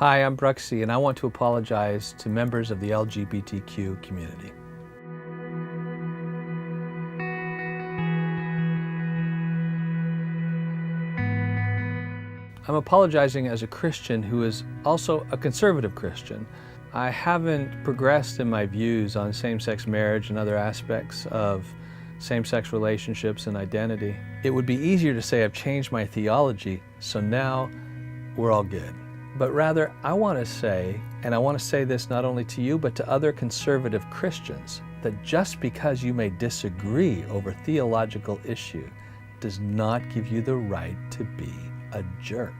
Hi, I'm Bruxy, and I want to apologize to members of the LGBTQ community. I'm apologizing as a Christian who is also a conservative Christian. I haven't progressed in my views on same-sex marriage and other aspects of same-sex relationships and identity. It would be easier to say I've changed my theology, so now we're all good. But rather, I want to say, and I want to say this not only to you, but to other conservative Christians, that just because you may disagree over theological issue does not give you the right to be a jerk.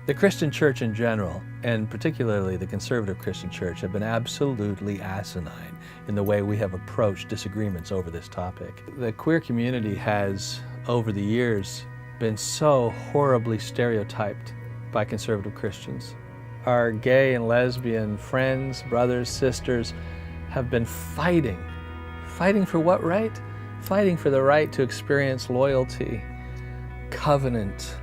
The Christian church in general, and particularly the conservative Christian church, have been absolutely asinine in the way we have approached disagreements over this topic. The queer community has, over the years, been so horribly stereotyped by conservative Christians. Our gay and lesbian friends, brothers, sisters have been fighting. Fighting for what right? Fighting for the right to experience loyalty, covenant,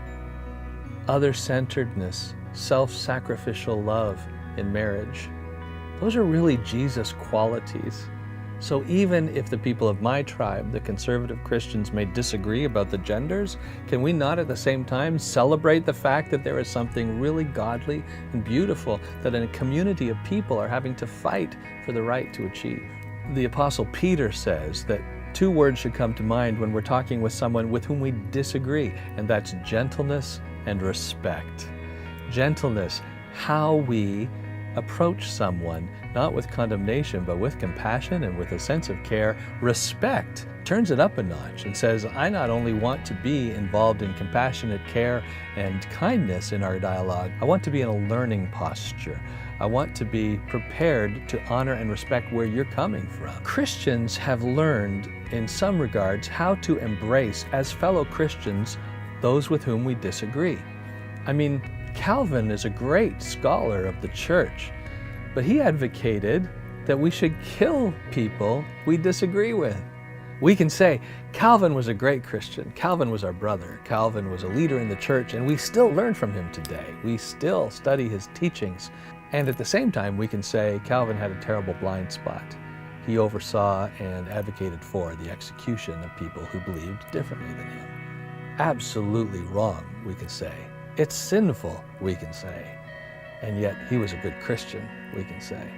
other-centeredness, self-sacrificial love in marriage. Those are really Jesus qualities. So even if the people of my tribe, the conservative Christians, may disagree about the genders, can we not at the same time celebrate the fact that there is something really godly and beautiful that a community of people are having to fight for the right to achieve? The Apostle Peter says that two words should come to mind when we're talking with someone with whom we disagree, and that's gentleness and respect. Gentleness, how we approach someone, not with condemnation, but with compassion and with a sense of care. Respect turns it up a notch and says, I not only want to be involved in compassionate care and kindness in our dialogue, I want to be in a learning posture. I want to be prepared to honor and respect where you're coming from. Christians have learned, in some regards, how to embrace, as fellow Christians, those with whom we disagree. I mean, Calvin is a great scholar of the church, but he advocated that we should kill people we disagree with. We can say, Calvin was a great Christian, Calvin was our brother, Calvin was a leader in the church, and we still learn from him today. We still study his teachings. And at the same time, we can say Calvin had a terrible blind spot. He oversaw and advocated for the execution of people who believed differently than him. Absolutely wrong, we can say. It's sinful, we can say. And yet he was a good Christian, we can say.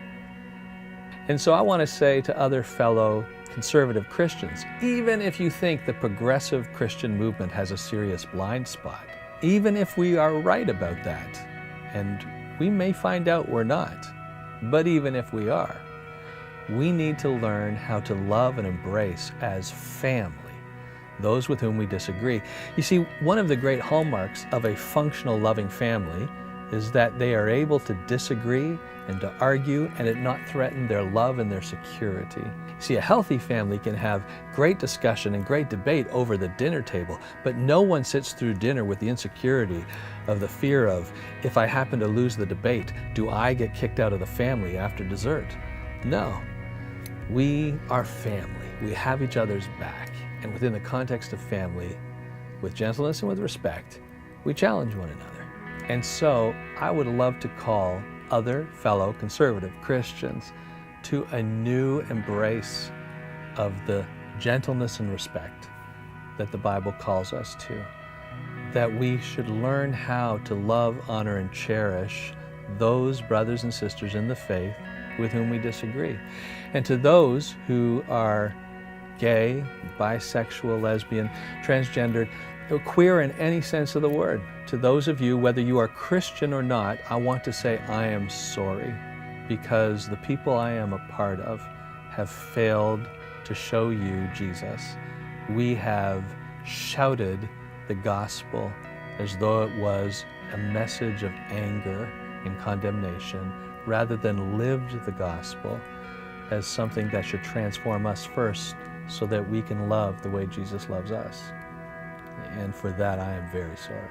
And so I want to say to other fellow conservative Christians, even if you think the progressive Christian movement has a serious blind spot, even if we are right about that, and we may find out we're not, but even if we are, we need to learn how to love and embrace as family those with whom we disagree. You see, one of the great hallmarks of a functional, loving family is that they are able to disagree and to argue and it not threaten their love and their security. See, a healthy family can have great discussion and great debate over the dinner table, but no one sits through dinner with the insecurity of the fear of, if I happen to lose the debate, do I get kicked out of the family after dessert? No. We are family. We have each other's back. And within the context of family, with gentleness and with respect, we challenge one another. And so I would love to call other fellow conservative Christians to a new embrace of the gentleness and respect that the Bible calls us to. That we should learn how to love, honor, and cherish those brothers and sisters in the faith with whom we disagree. And to those who are gay, bisexual, lesbian, transgendered, queer in any sense of the word. To those of you, whether you are Christian or not, I want to say I am sorry because the people I am a part of have failed to show you Jesus. We have shouted the gospel as though it was a message of anger and condemnation rather than lived the gospel as something that should transform us first so that we can love the way Jesus loves us. And for that, I am very sorry.